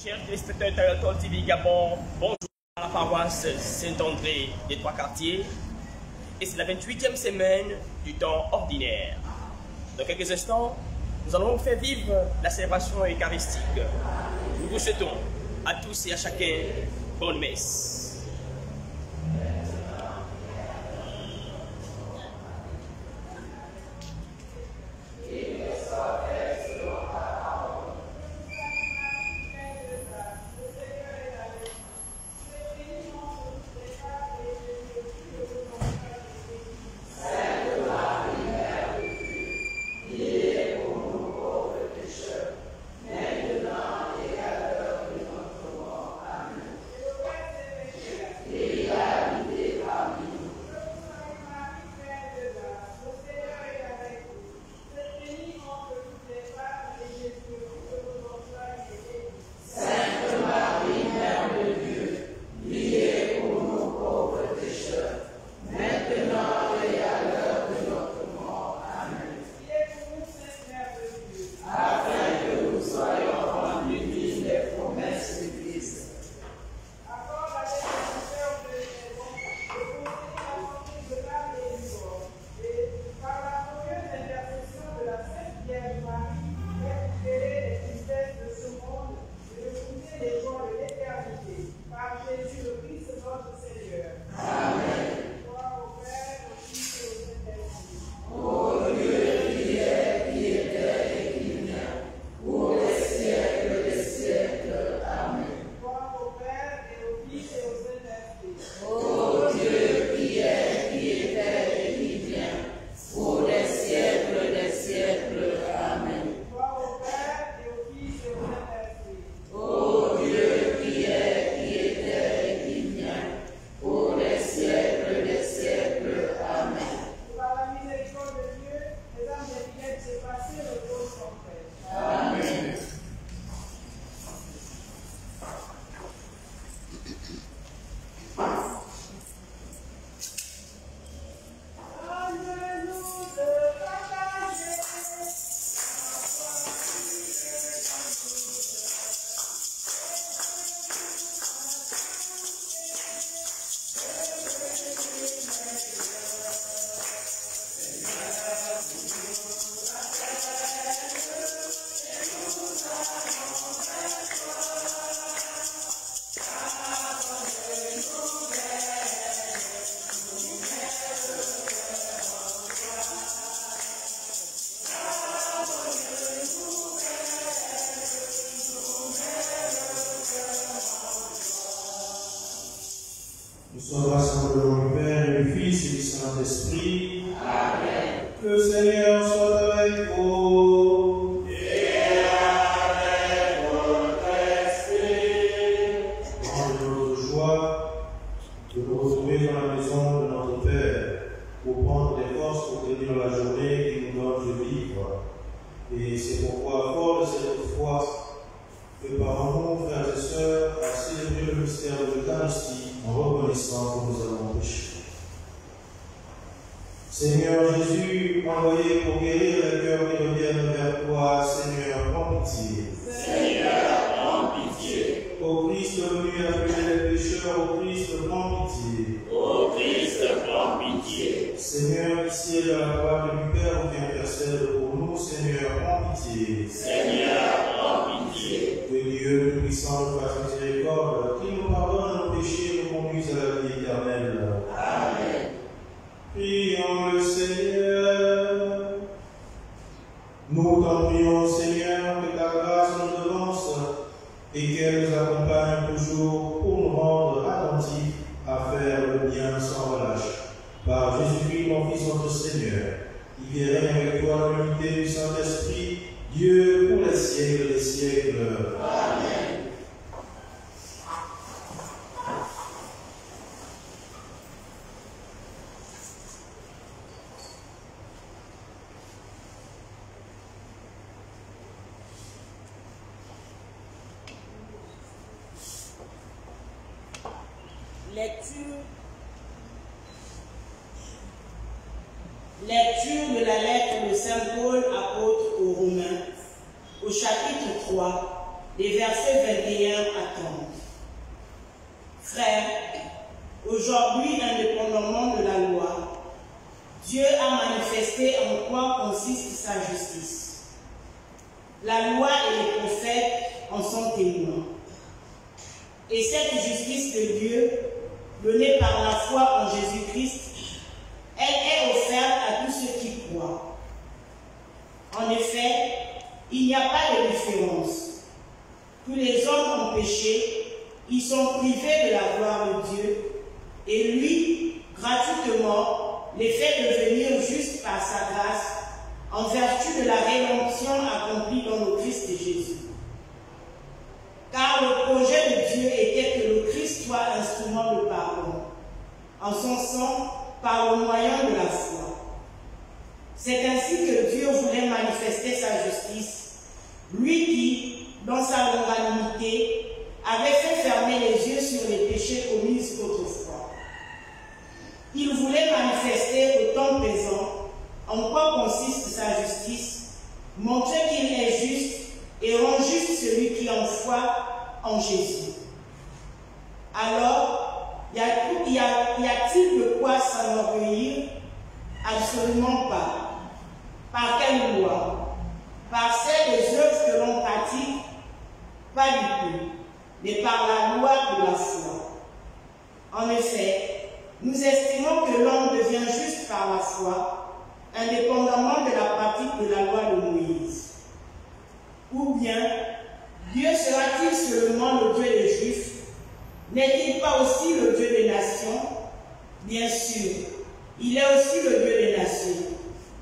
Chers téléspectateurs de TV Gabon, bonjour à la paroisse Saint-André des Trois-Quartiers. Et c'est la 28e semaine du temps ordinaire. Dans quelques instants, nous allons faire vivre la célébration eucharistique. Nous vous souhaitons à tous et à chacun bonne messe. Nous sommes rassemblés dans le Père, et le Fils et le Saint-Esprit. Amen. Le Seigneur soit avec vous. Et avec votre esprit. Grande est notre joie de nous retrouver dans la maison de notre Père pour prendre des forces pour tenir la journée qui nous donne de vivre. Et c'est pourquoi, fort de cette foi, préparons-nous, frères et sœurs, à célébrer le mystère de l'Eucharistie en reconnaissant que nous avons péché. Seigneur Jésus, envoyé pour guérir les cœurs qui reviennent vers toi, Seigneur, prends pitié. Seigneur, prends pitié. Ô Christ venu appeler les pécheurs, ô Christ, prends pitié. Ô Christ, prends pitié. Seigneur, ici est de la part du Père qui intercède pour nous, Seigneur, prends pitié. Seigneur, prends pitié. Que Dieu Tout-Puissant nous fasse miséricorde, qu'il nous pardonne nos péchés et nous conduise à la vie éternelle. Amen. Prions le Seigneur. Nous t'en prions, Seigneur, que ta grâce nous devance et qu'elle nous accompagne toujours pour nous rendre attentifs à faire le bien sans relâche. Par Jésus-Christ, mon Fils, notre Seigneur, qui vit règne avec toi dans l'unité du Saint-Esprit, Dieu pour les siècles des siècles. Amen. Lecture de la lettre de Saint Paul apôtre aux Romains, au chapitre 3, des versets 21 à 30. Frères, aujourd'hui, indépendamment de la loi, Dieu a manifesté en quoi consiste sa justice. La loi et les prophètes en sont témoins. Et cette justice de Dieu, donnée par la foi en Jésus-Christ, elle est offerte à tous ceux qui croient. En effet, il n'y a pas de différence. Tous les hommes ont péché, ils sont privés de la gloire de Dieu, et lui, gratuitement, les fait devenir justes par sa grâce, en vertu de la rédemption accomplie dans le Christ Jésus. Car le projet de Dieu était que le Christ soit instrument de pardon, en son sang, par le moyen de la foi. C'est ainsi que Dieu voulait manifester sa justice, lui qui, dans sa longanimité, avait fait fermer les yeux sur les péchés commis autrefois. Il voulait manifester au temps présent en quoi consiste sa justice, montrer qu'il est juste et rend juste celui qui en foi en Jésus. Alors, y a-t-il de quoi s'enorgueillir? Absolument pas. Par quelle loi? Par celle des œuvres que l'on pratique? Pas du tout, mais par la loi de la foi. En effet, nous estimons que l'homme devient juste par la foi, indépendamment de la pratique de la loi de Moïse. Ou bien, Dieu sera-t-il seulement le Dieu des Juifs? N'est-il pas aussi le Dieu des nations? Bien sûr, il est aussi le Dieu des nations.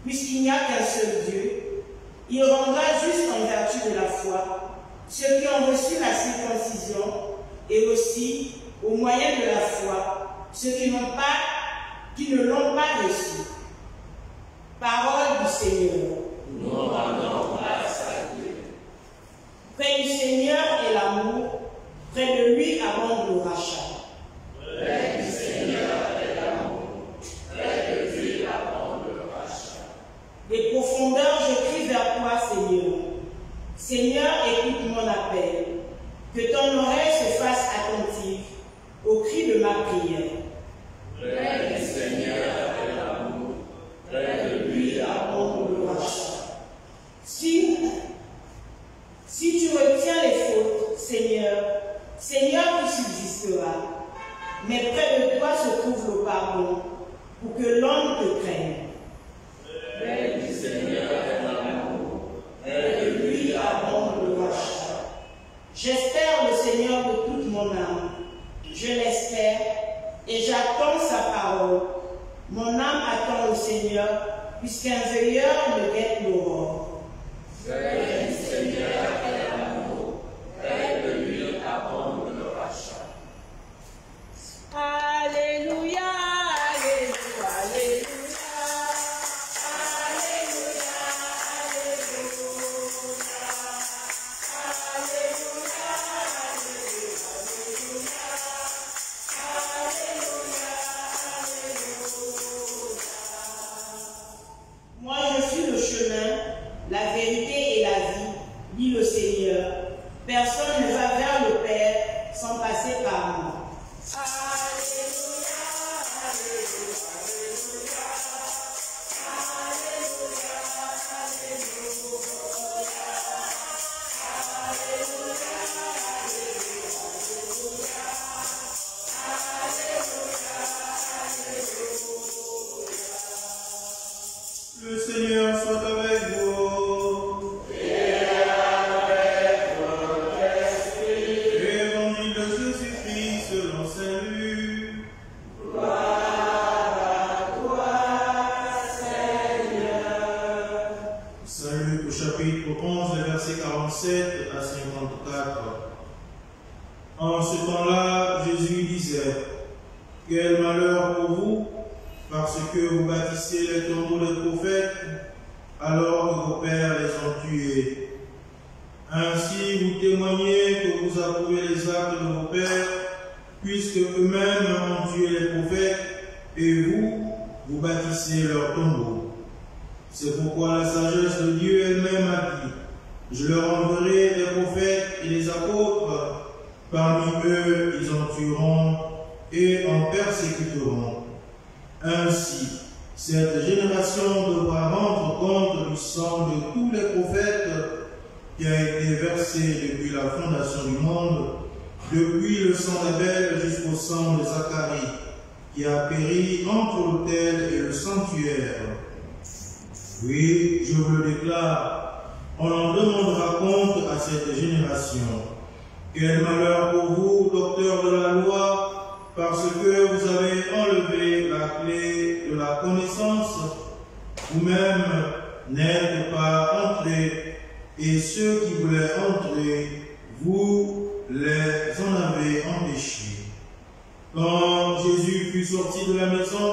Puisqu'il n'y a qu'un seul Dieu, il rendra juste en vertu de la foi ceux qui ont reçu la circoncision et aussi, au moyen de la foi, ceux qui ne l'ont pas reçu. Parole du Seigneur. Nous rendons grâce à Dieu. Près du Seigneur est l'amour, près de lui abonde le rachat. Près du Seigneur est l'amour, près de lui abonde le rachat. Des profondeurs, je crie vers toi, Seigneur. Seigneur, écoute mon appel. Que ton oreille se fasse attentive au cri de ma prière. Près du Seigneur est l'amour, près de lui abonde le rachat. Si tu retiens les fautes, Seigneur, tu subsisteras. Mais près de toi se trouve le pardon, pour que l'homme te craigne. Près du Seigneur est l'amour, près de lui abonde le rachat. J'espère le Seigneur de toute mon âme. Je l'espère et j'attends sa parole. Mon âme attend le Seigneur, puisqu'un veilleur me guette l'aurore. Près du Seigneur est l'amour, près de lui abonde le rachat. Alléluia, alléluia, alléluia. Moi je suis le chemin, la vérité et la vie, dit le Seigneur. Personne ne va vers le Père sans passer par moi. Le Seigneur soit avec vous. Évangile de Jésus-Christ selon Saint Luc. Saint Luc au chapitre 11, verset 47 à 54. En ce temps-là, Jésus disait: quel malheur pour vous, parce que vous bâtissez les tombeaux des prophètes, alors que vos pères les ont tués. Ainsi vous témoignez que vous approuvez les actes de vos pères, puisque eux-mêmes ont tué les prophètes, et vous, vous bâtissez leurs tombeaux. C'est pourquoi la sagesse de Dieu elle-même a dit: Je leur enverrai des prophètes et des apôtres. Parmi eux, ils en tueront et en persécuteront. Ainsi, cette génération devra rendre compte du sang de tous les prophètes qui a été versé depuis la fondation du monde, depuis le sang d'Abel jusqu'au sang de Zacharie, qui a péri entre l'autel et le sanctuaire. Oui, je vous le déclare, on en demandera compte à cette génération. Quel malheur pour vous, docteurs de la loi, parce que vous avez enlevé la clé de la connaissance, vous-même n'êtes pas entrés, et ceux qui voulaient entrer, vous les en avez empêchés. Quand Jésus fut sorti de la maison,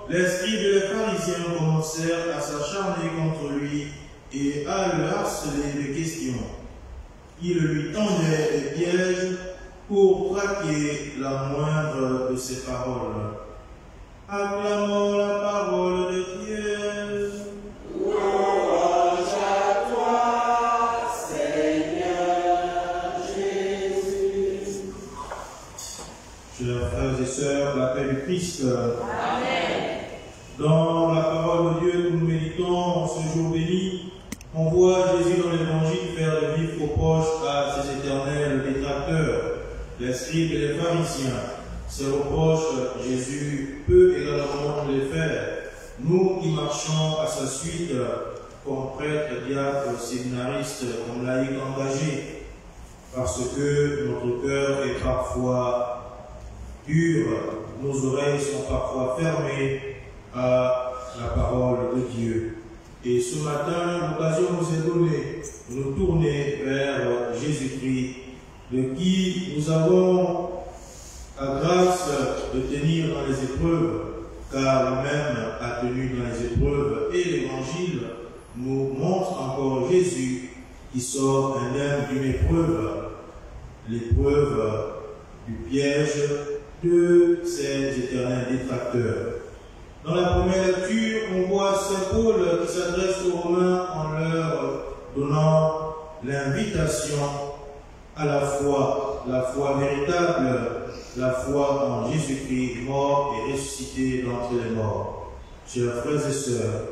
les scribes et les pharisiens commencèrent à s'acharner contre lui et à le harceler de questions. Ils lui tendaient des pièges pour traquer la moindre de ses paroles. Acclamons la parole de Dieu. Louange à toi, Seigneur Jésus. Chers frères et sœurs, la paix du Christ. Amen. Dans la parole de Dieu que nous méditons ce jour béni, on voit Jésus dans l'évangile faire de vifs reproches à ses éternels détracteurs, les scribes et les pharisiens. Ces reproches, Jésus peut également les faire. Nous qui marchons à sa suite, comme prêtres, diacres, séminaristes, comme laïcs engagés, parce que notre cœur est parfois dur, nos oreilles sont parfois fermées à la parole de Dieu. Et ce matin, l'occasion nous est donnée de nous tourner vers Jésus-Christ, de qui nous avons la grâce de tenir dans les épreuves, car lui-même a tenu dans les épreuves, et l'Évangile nous montre encore Jésus qui sort indemne d'une épreuve, l'épreuve du piège de ces éternels détracteurs. Dans la première lecture, on voit Saint Paul qui s'adresse aux Romains en leur donnant l'invitation à la foi véritable, la foi en Jésus-Christ mort et ressuscité d'entre les morts. Chers frères et sœurs,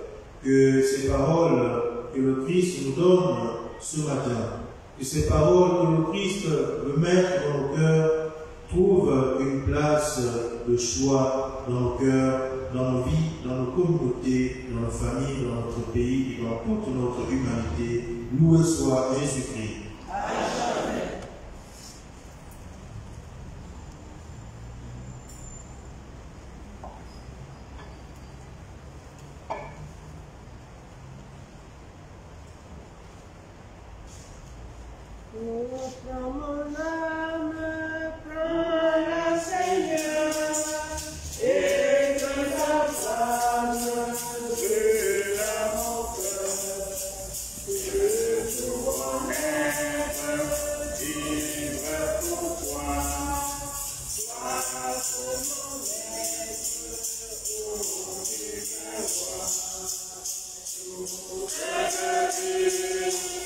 que ces paroles que le Christ nous donne ce matin, que ces paroles que le Christ veut mettre dans nos cœurs, trouvent une place de choix dans nos cœurs, dans nos vies, dans nos communautés, dans nos familles, dans notre pays et dans toute notre humanité. Loué soit Jésus-Christ. Amen. Mon âme prends le Seigneur et que ta flamme de l'amour je tout remettre, vivre pour toi, sois pour mon maître, pour vivre roi, tout ce que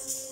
tu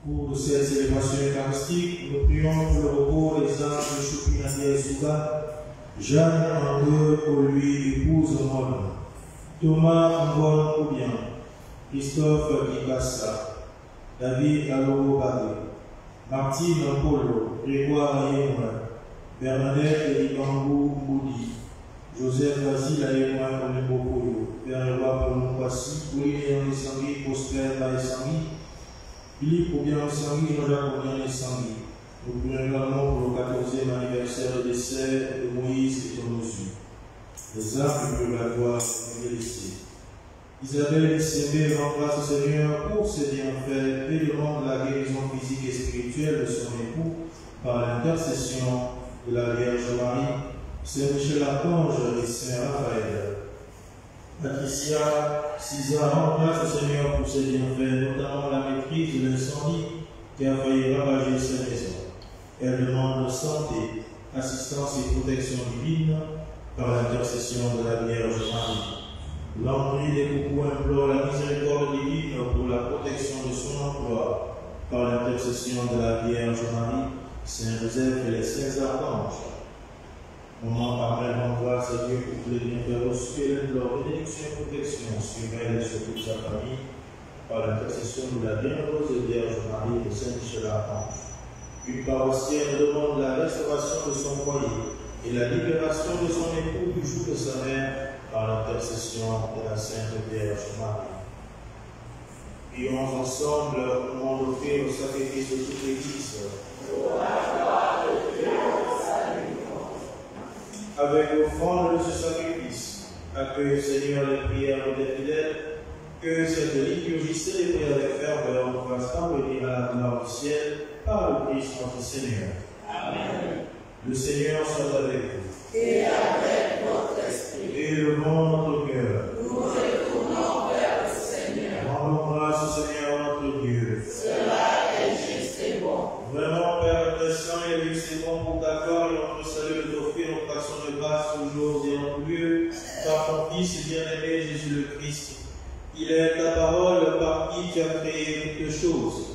Pour cette célébration eucharistique, nous prions pour le repos des âmes de Choupinadia et Souga, Jeanne André pour lui épouse Mone, Thomas Mbon Oubien, Christophe Bikassa, David Aloro-Barré, Martine Polo, Grégoire Ayémoin, Bernadette Libangou Moudi, Joseph Basile Ayémoin Onembokoyo, Père Roi Pronokwasi, Pauline Sangui, Prosper Baïsangui, Philippe Oubien-Sangui, Jean-Jacques Oubien-Sangui. Nous prions également pour le 14e anniversaire de décès de Moïse et de Mosu. Les âmes du purgatoire sont délaissées. Isabelle Sébé rend grâce au Seigneur pour ses bienfaits et demande la guérison physique et spirituelle de son époux par l'intercession de la Vierge Marie, Saint Michel Archange et Saint Raphaël. Patricia Cisa rend grâce au Seigneur pour ses bienfaits, notamment la maîtrise de l'incendie qui a failli ravager sa maison. Elle demande santé, assistance et protection divine par l'intercession de la Vierge Marie. L'Empire des Coucous implore la miséricorde divine pour la protection de son emploi par l'intercession de la Vierge Marie, Saint Joseph et les saints archanges. Moment après rend grâce à Dieu pour tous les bienfaits reçus et implore bénédiction et protection sur elle et sur toute sa famille par l'intercession de la bienheureuse Vierge Marie et Saint Michel Archange. Une paroissienne demande la restauration de son foyer et la libération de son époux du joug de sa mère par l'intercession de la Sainte Vierge Marie. Prions ensemble au moment d'offrir le sacrifice de toute l'Église. Avec l'offrande de ce sacrifice, accueille Seigneur les prières des fidèles, que cette liturgie célébrée avec ferveur nous fasse parvenir à la gloire du ciel par le Christ notre Seigneur. Amen. Le Seigneur soit avec vous. Et avec votre esprit. Élevons notre cœur. Nous retournons vers le Seigneur. Rendons grâce au Seigneur notre Dieu. Cela est juste et bon. Vraiment, Père très saint et lui, c'est bon pour ta gloire et notre salut de t'offrir notre action de grâce toujours et en tout lieu, par ton Fils bien-aimé Jésus le Christ. Il est ta parole par qui tu as créé toutes choses.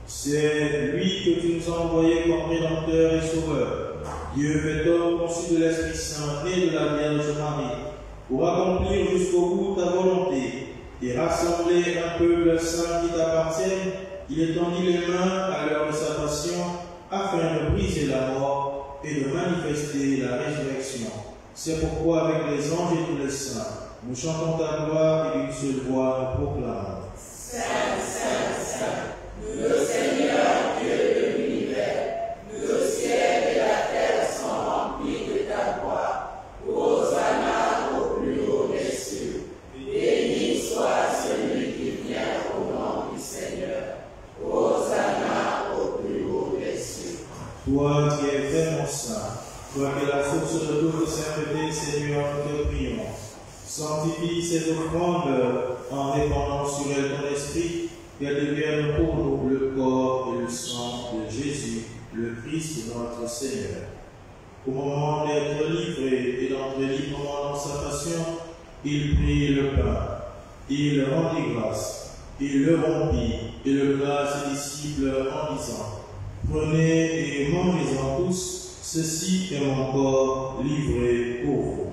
C'est lui que tu nous as envoyé comme Rédempteur et Sauveur. Dieu fait homme conçu de l'Esprit Saint, né de la Vierge Marie, pour accomplir jusqu'au bout ta volonté et rassembler un peuple saint qui t'appartienne. Il étendit les mains à l'heure de sa passion afin de briser la mort et de manifester la résurrection. C'est pourquoi avec les anges et tous les saints, nous chantons ta gloire et d'une seule voix nous proclamons. Saint, Saint, Saint, le Seigneur Dieu de l'univers, le ciel et la terre sont remplis de ta gloire. Hosanna au plus haut des cieux. Béni soit celui qui vient au nom du Seigneur. Hosanna au plus haut des cieux. Toi qui es vraiment saint, toi qui es la source de toute sainteté, Seigneur, nous te prions. Sanctifie ces offrandes en répandant sur elles ton esprit, qu'elles deviennent pour nous le corps et le sang de Jésus, le Christ notre Seigneur. Au moment d'être livré et d'entrer librement dans sa passion, il prit le pain, il rendit grâce, il le rompit et le donna à ses disciples en disant: Prenez et mangez-en tous, ceci est mon corps livré pour vous.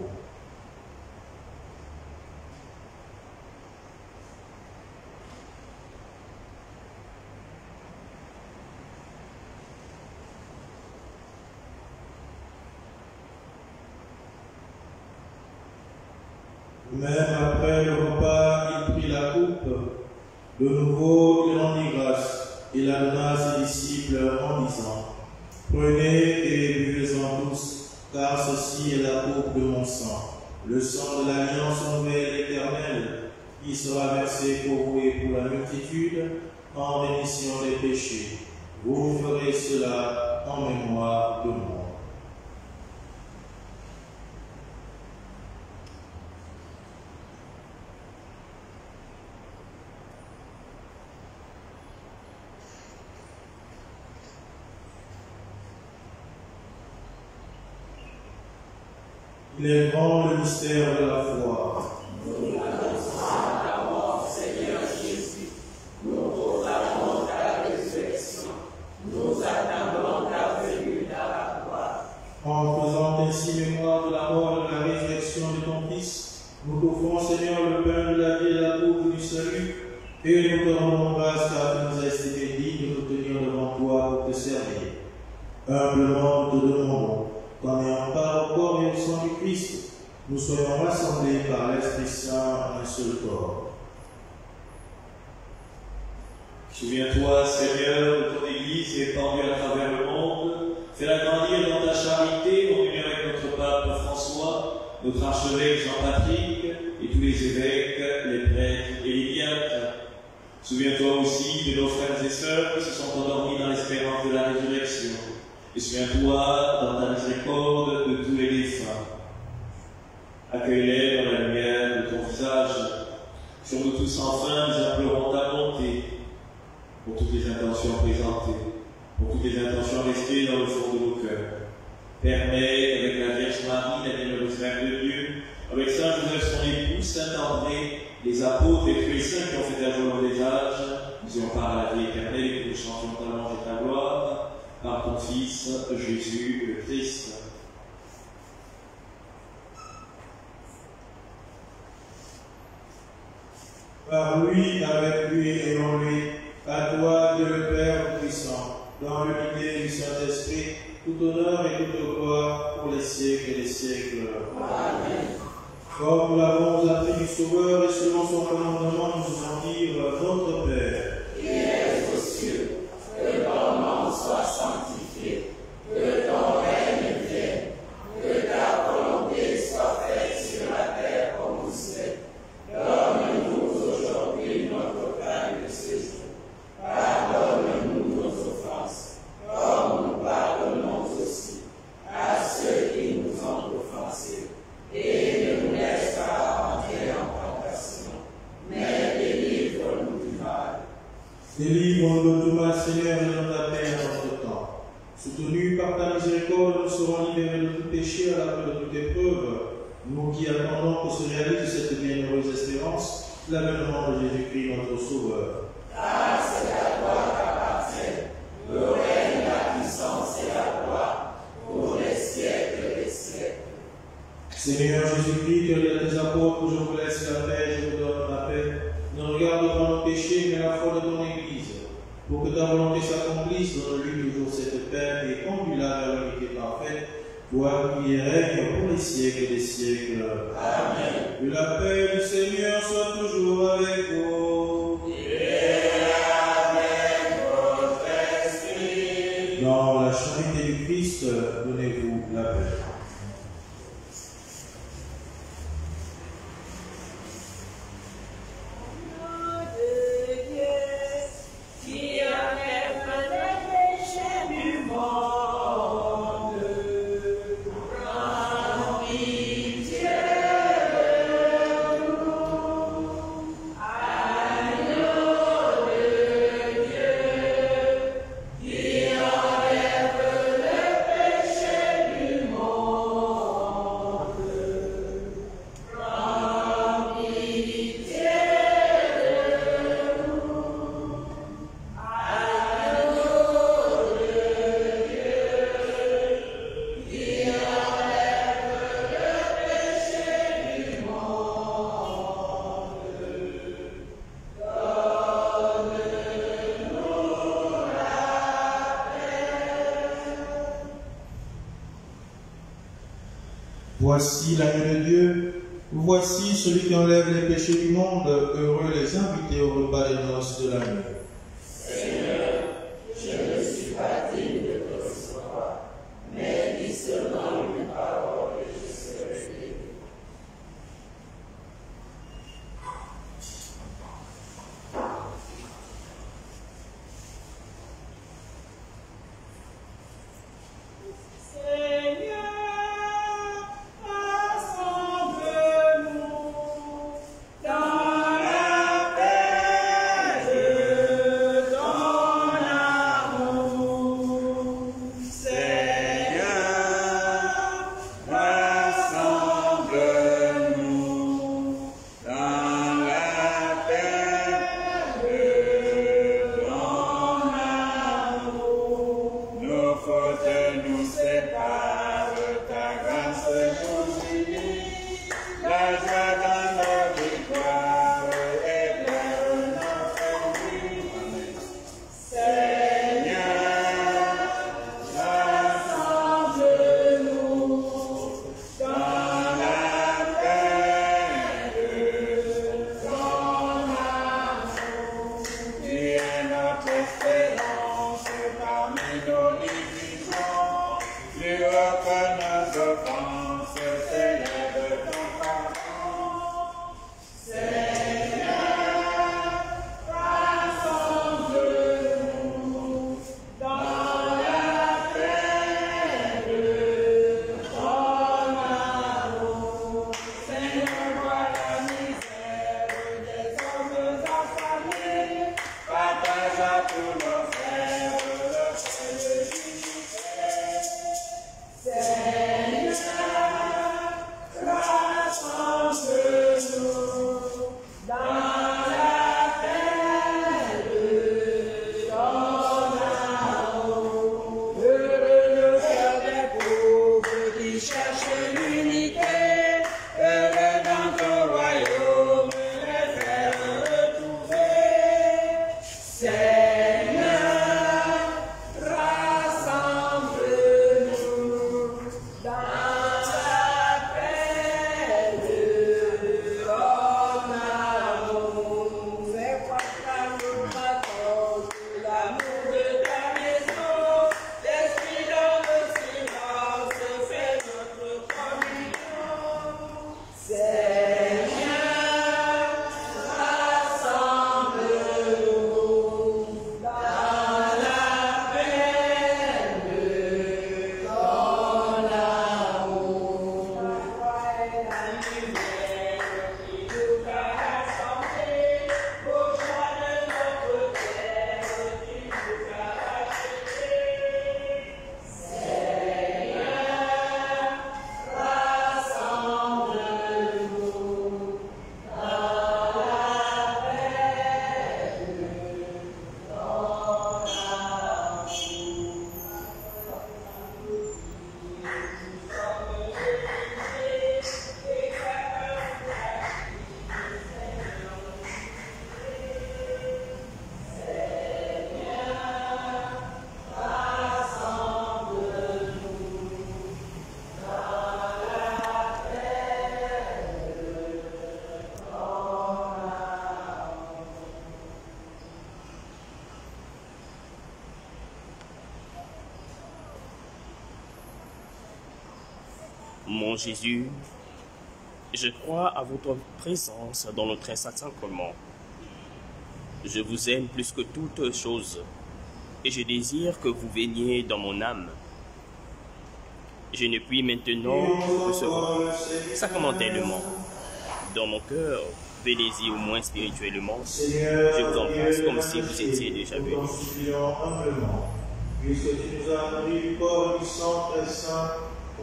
Même après le repas, il prit la coupe. De nouveau, il rendit grâce et la donna à ses disciples en disant: Prenez et buvez-en tous, car ceci est la coupe de mon sang, le sang de l'alliance nouvelle et éternelle, qui sera versé pour vous et pour la multitude en rémission des péchés. Vous ferez cela en mémoire de moi. Il est grand le mystère de la foi. Nous annonçons ta mort, Seigneur Jésus. Nous proclamons ta résurrection. t'offrons, Seigneur, le pain de la vie et la coupe du salut, et nous te rendons grâce car tu nous as estimés dignes de nous tenir devant toi pour te servir. Humblement, nous te demandons, qu'en ayant part au corps et au sang du Christ, nous soyons rassemblés par l'Esprit Saint en un seul corps. Souviens-toi, Seigneur, de ton Église étendue à travers le monde. Fais-la grandir dans ta charité, en union avec notre pape François, notre archevêque Jean-Patrick et tous les évêques, les prêtres et les diacres. Souviens-toi aussi de nos frères et sœurs qui se sont endormis dans l'espérance de la résurrection. Et souviens-toi, dans ta miséricorde, de tous les défunts. Accueille-les dans la lumière de ton visage. Sur nous tous enfin, nous implorons ta bonté pour toutes les intentions présentées, pour toutes les intentions restées dans le fond de nos cœurs. Permets, avec la Vierge Marie, la bienheureuse Mère de Dieu, avec Saint Joseph son époux, Saint André, les apôtres et tous les saints qui ont fait ta joie des âges, nous ayons part à la vie éternelle et que nous chantions ta louange et ta gloire, par ton Fils, Jésus le Christ. Par lui, avec lui et en lui, à toi, Dieu le Père puissant, dans l'unité du Saint-Esprit, tout honneur et toute gloire pour les siècles et les siècles. Amen. Comme nous l'avons appris du Sauveur et selon son commandement, nous allons dire notre Père, qui es aux cieux, que ton nom soit sanctifié, que ton règne vienne, que ta volonté soit faite sur la terre comme au ciel. Donne-nous aujourd'hui notre pain de ce jour. Pardonne-nous nos offenses, comme nous pardonnons aussi à ceux qui nous ont offensés. Et ne nous laisse pas entrer en tentation, mais délivre-nous du mal. délivre-nous de tout mal, Seigneur, et donne la paix à notre temps. Soutenus par ta miséricorde, nous serons libérés de tout péché à la fin de toute épreuve. Nous qui attendons que se réalise cette bienheureuse espérance, l'avènement de Jésus-Christ, notre Sauveur. Car c'est à toi qu'appartiennent le règne, la puissance et la gloire pour les siècles des siècles. Seigneur Jésus-Christ, tu as dit à tes apôtres, je vous laisse la paix, je vous donne ma paix. Ne regarde pas nos péchés, mais la foi de ton Église. Pour que ta volonté s'accomplisse, donne-lui toujours cette paix et conduis-la vers l'unité parfaite, toi qui règnes pour les siècles des siècles. Amen. Que la paix du Seigneur soit toujours avec vous. Et avec votre esprit. Dans la charité du Christ, donnez-vous la paix. Voici l'agneau de Dieu, voici celui qui enlève les péchés du monde, heureux les invités au repas des noces de l'agneau. Seigneur, je ne suis pas digne de te recevoir, mais dis seulement une parole et je serai guéri. Dans la paix de Mon Jésus, je crois à votre présence dans le très saint sacrement. Je vous aime plus que toute chose et je désire que vous veniez dans mon âme. Je ne puis maintenant que recevoir sacramentellement. Dans mon cœur, venez-y au moins spirituellement. Je vous embrasse comme si vous étiez déjà venu. Puisque tu nous as nourri du corps du sang très saint,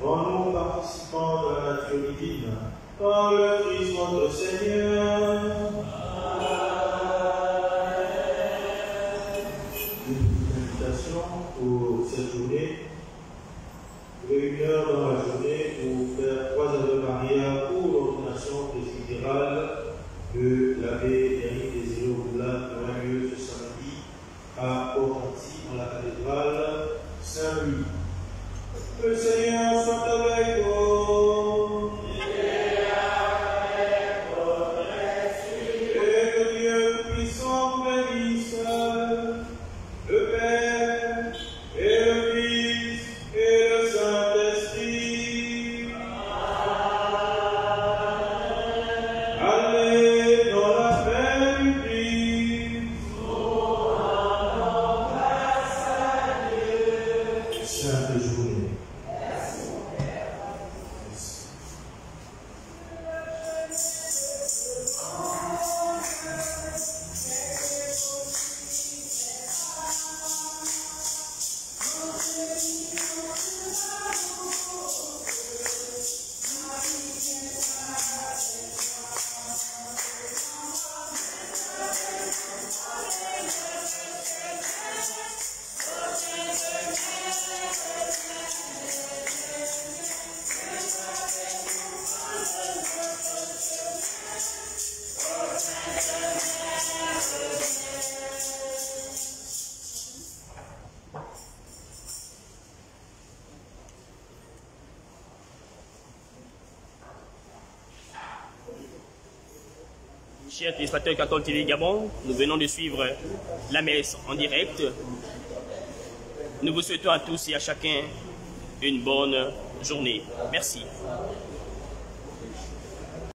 rends-nous participants de la nature divine. Par le Christ notre Seigneur. Une invitation pour cette journée. Vous avez 1 heure dans la journée pour faire 3 Ave Maria pour l'ordination presbytérale de l'abbé Eric Désiré Oula qui aura lieu ce samedi à Port-Anti, dans la cathédrale Saint-Louis. Le Seigneur soit avec vous. Et que Dieu puissant vous bénisse, le Père et le Fils et le Saint-Esprit. Allez dans la paix du Christ. Sainte journée. Merci. Chers téléspectateurs Catholique TV Gabon, nous venons de suivre la messe en direct. Nous vous souhaitons à tous et à chacun une bonne journée. Merci.